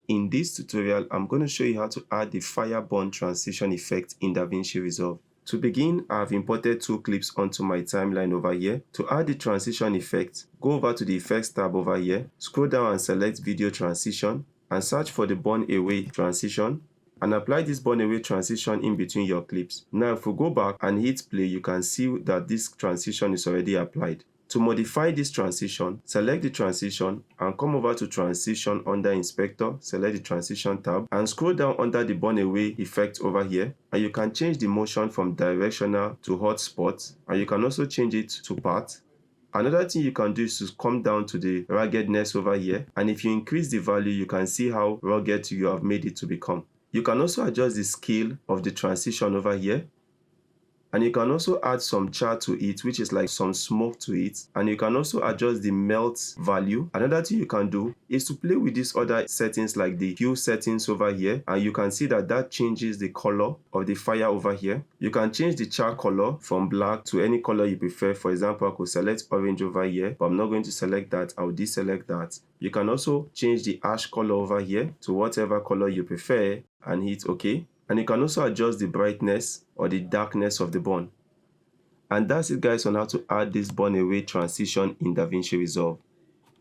In this tutorial, I'm going to show you how to add the fire burn transition effect in DaVinci Resolve. To begin, I've imported two clips onto my timeline over here. To add the transition effect, go over to the Effects tab over here, scroll down and select Video Transition, and search for the Burn Away transition, and apply this burn away transition in between your clips. Now if we go back and hit play, you can see that this transition is already applied. To modify this transition, select the transition and come over to Transition under Inspector, select the Transition tab and scroll down under the Burn Away effect over here, and you can change the motion from directional to hot spot, and you can also change it to path. Another thing you can do is to come down to the ruggedness over here, and if you increase the value, you can see how rugged you have made it to become. You can also adjust the scale of the transition over here, and you can also add some char to it, which is like some smoke to it, and you can also adjust the melt value. Another thing you can do is to play with these other settings like the hue settings over here, and you can see that changes the color of the fire over here. You can change the char color from black to any color you prefer. For example, I could select orange over here, but I'm not going to select that. I'll deselect that. You can also change the ash color over here to whatever color you prefer and hit OK. And you can also adjust the brightness or the darkness of the burn. And that's it guys on how to add this burn away transition in DaVinci Resolve.